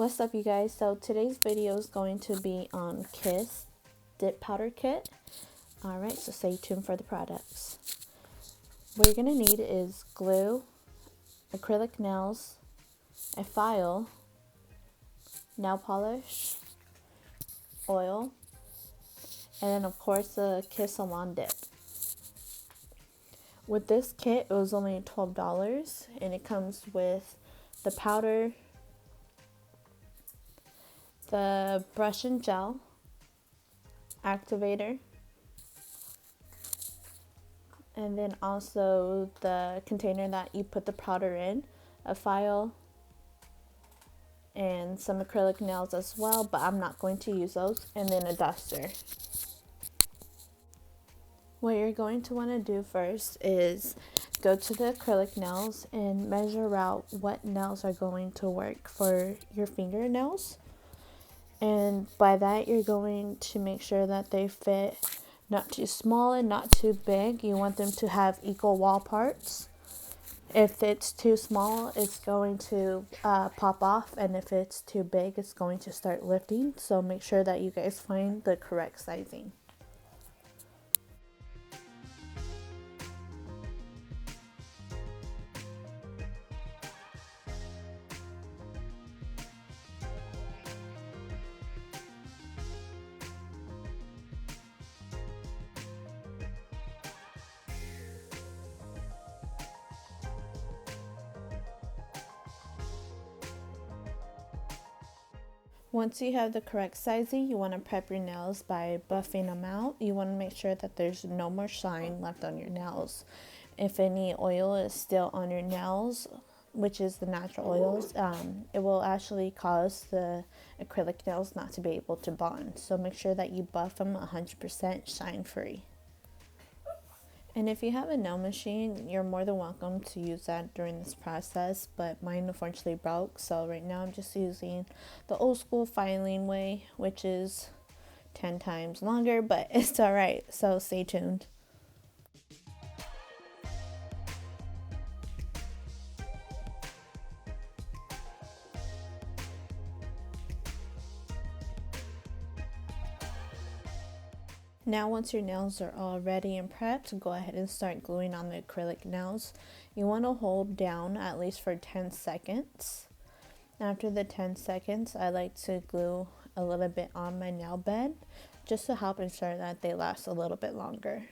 What's up, you guys? So today's video is going to be on Kiss Dip Powder Kit. Alright, so stay tuned for the products. What you're going to need is glue, acrylic nails, a file, nail polish, oil, and then of course the Kiss Salon Dip. With this kit, it was only $12 and it comes with the powder, the brush and gel, activator, and then also the container that you put the powder in, a file, and some acrylic nails as well, but I'm not going to use those, and then a duster. What you're going to want to do first is go to the acrylic nails and measure out what nails are going to work for your fingernails. And by that, you're going to make sure that they fit not too small and not too big. You want them to have equal wall parts. If it's too small, it's going to pop off, and if it's too big, it's going to start lifting. So make sure that you guys find the correct sizing. Once you have the correct sizing, you want to prep your nails by buffing them out. You want to make sure that there's no more shine left on your nails. If any oil is still on your nails, which is the natural oils, it will actually cause the acrylic nails not to be able to bond. So make sure that you buff them 100% shine free. And if you have a nail machine, you're more than welcome to use that during this process, but mine unfortunately broke, so right now I'm just using the old school filing way, which is 10 times longer, but it's alright, so stay tuned. Now once your nails are all ready and prepped, go ahead and start gluing on the acrylic nails. You want to hold down at least for 10 seconds. After the 10 seconds, I like to glue a little bit on my nail bed just to help ensure that they last a little bit longer.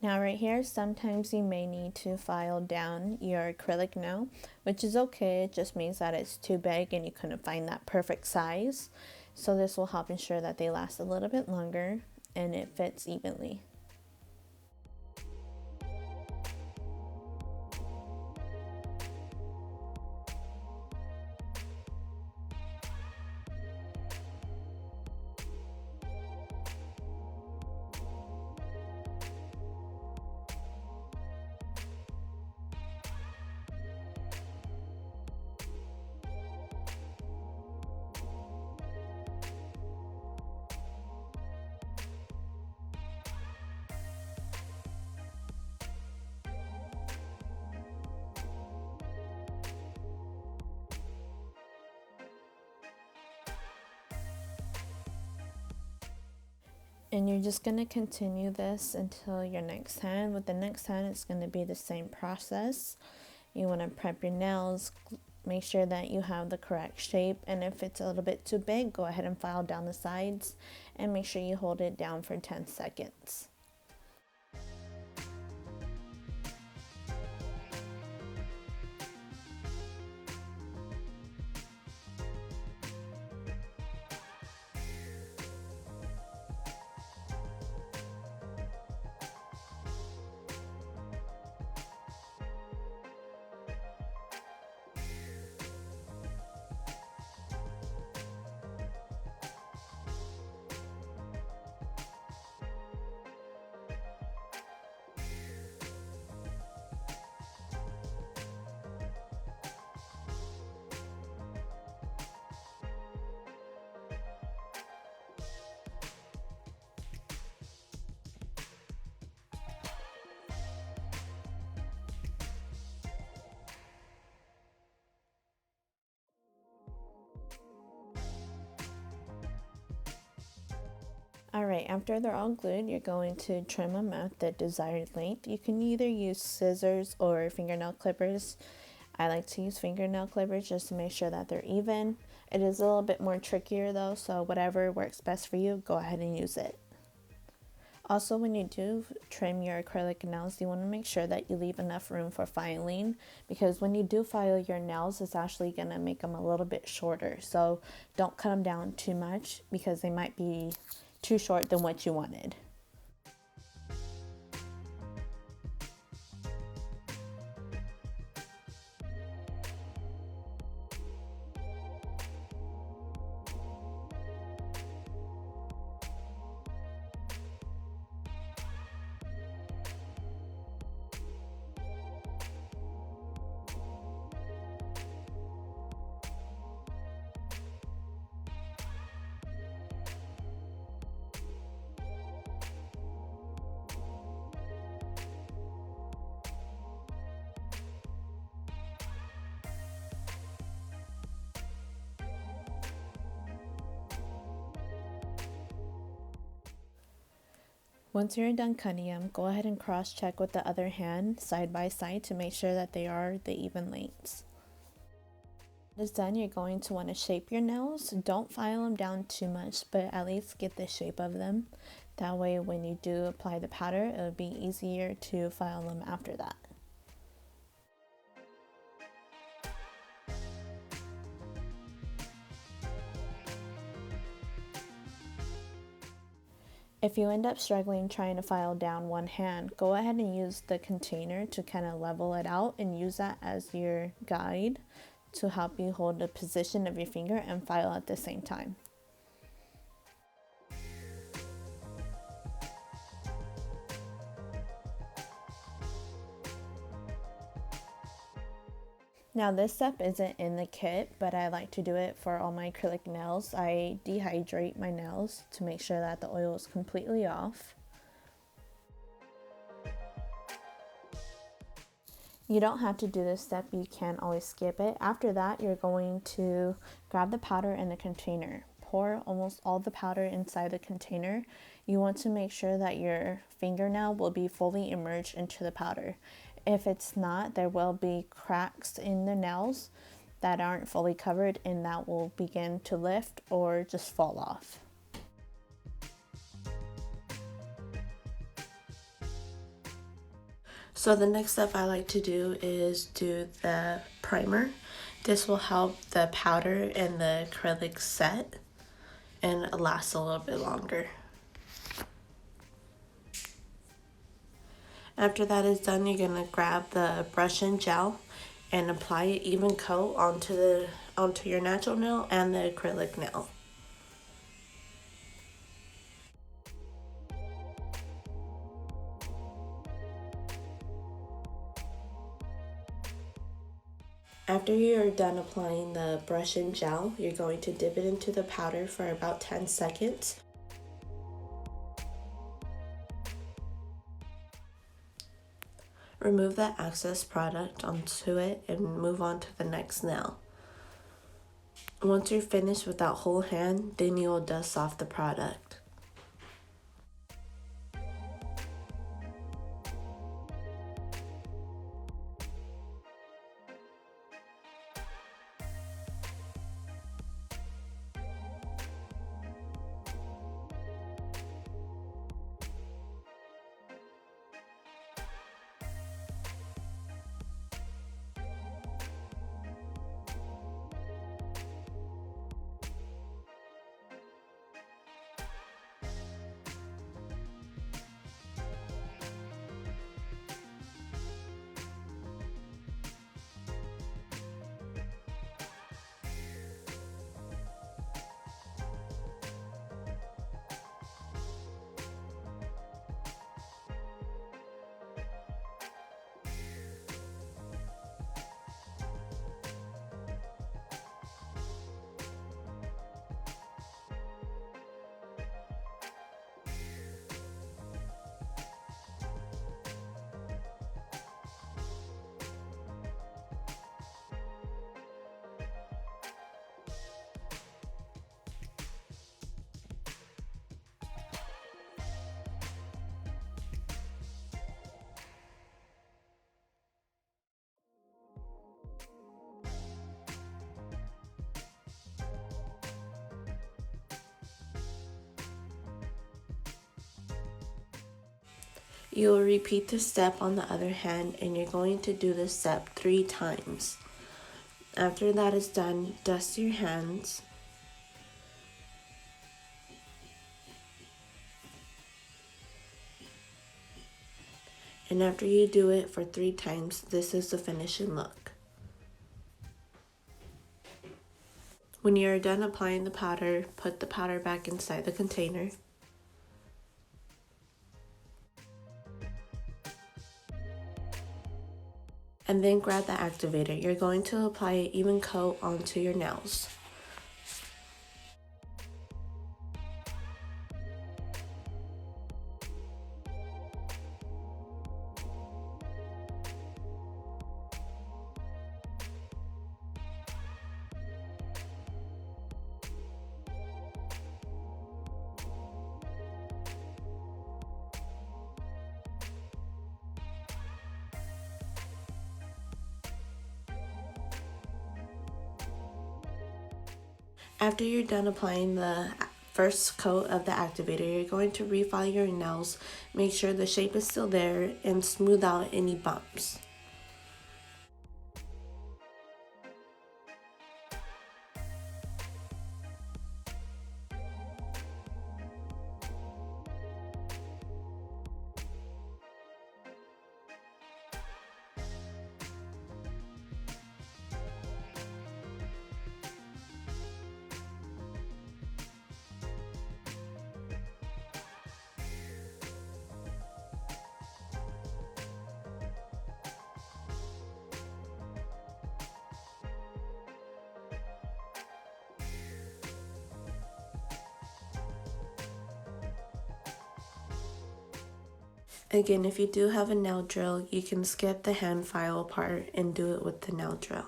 Now right here, sometimes you may need to file down your acrylic nail, which is okay. It just means that it's too big and you couldn't find that perfect size. So this will help ensure that they last a little bit longer and it fits evenly. And you're just going to continue this until your next hand. With the next hand, it's going to be the same process. You want to prep your nails, make sure that you have the correct shape, and if it's a little bit too big, go ahead and file down the sides and make sure you hold it down for 10 seconds. Alright, after they're all glued, you're going to trim them at the desired length. You can either use scissors or fingernail clippers. I like to use fingernail clippers just to make sure that they're even. It is a little bit more trickier though, so whatever works best for you, go ahead and use it. Also, when you do trim your acrylic nails, you want to make sure that you leave enough room for filing, because when you do file your nails, it's actually going to make them a little bit shorter. So don't cut them down too much because they might be too short than what you wanted. Once you're done cutting them, go ahead and cross-check with the other hand side by side to make sure that they are the even lengths. When it's done, you're going to want to shape your nails. Don't file them down too much, but at least get the shape of them. That way when you do apply the powder, it'll be easier to file them after that. If you end up struggling trying to file down one hand, go ahead and use the container to kind of level it out and use that as your guide to help you hold the position of your finger and file at the same time. Now this step isn't in the kit, but I like to do it for all my acrylic nails. I dehydrate my nails to make sure that the oil is completely off. You don't have to do this step, you can always skip it. After that, you're going to grab the powder in the container. Pour almost all the powder inside the container. You want to make sure that your fingernail will be fully immersed into the powder. If it's not, there will be cracks in the nails that aren't fully covered, and that will begin to lift or just fall off. So the next step I like to do is do the primer. This will help the powder and the acrylic set and last a little bit longer. After that is done, you're gonna grab the brush and gel and apply an even coat onto your natural nail and the acrylic nail. After you're done applying the brush and gel, you're going to dip it into the powder for about 10 seconds. Remove the excess product onto it and move on to the next nail. Once you're finished with that whole hand, then you'll dust off the product. You will repeat this step on the other hand, and you're going to do this step 3 times. After that is done, dust your hands. And after you do it for 3 times, this is the finishing look. When you are done applying the powder, put the powder back inside the container. And then grab the activator. You're going to apply an even coat onto your nails. After you're done applying the first coat of the activator, you're going to refile your nails, make sure the shape is still there, and smooth out any bumps. Again, if you do have a nail drill, you can skip the hand file part and do it with the nail drill.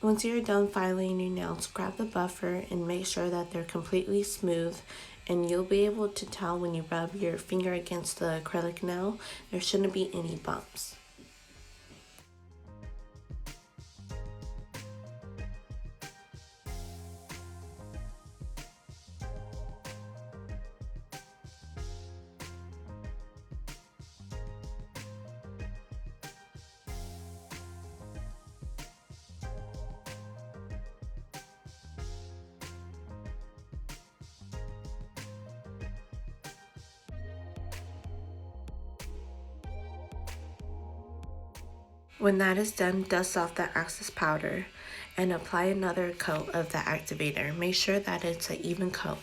Once you're done filing your nails, grab the buffer and make sure that they're completely smooth, and you'll be able to tell when you rub your finger against the acrylic nail, there shouldn't be any bumps. When that is done, dust off the excess powder and apply another coat of the activator. Make sure that it's an even coat.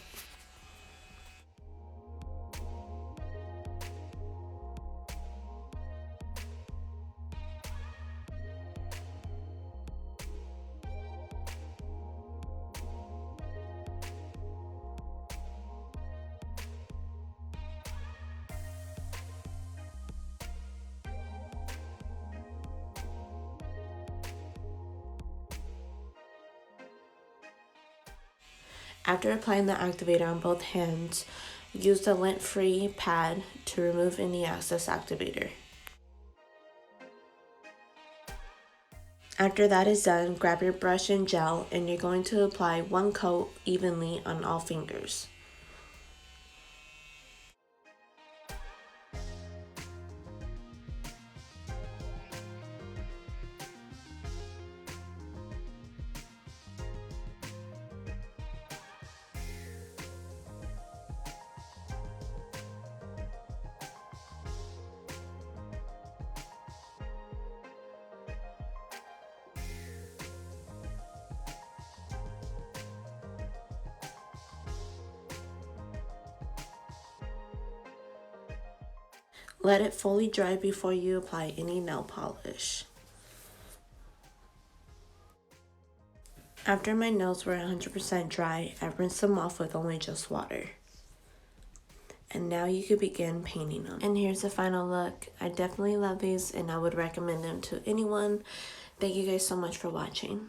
After applying the activator on both hands, use the lint-free pad to remove any excess activator. After that is done, grab your brush and gel, and you're going to apply one coat evenly on all fingers. Let it fully dry before you apply any nail polish. After my nails were 100% dry, I rinsed them off with only just water. And now you could begin painting them. And here's the final look. I definitely love these and I would recommend them to anyone. Thank you guys so much for watching.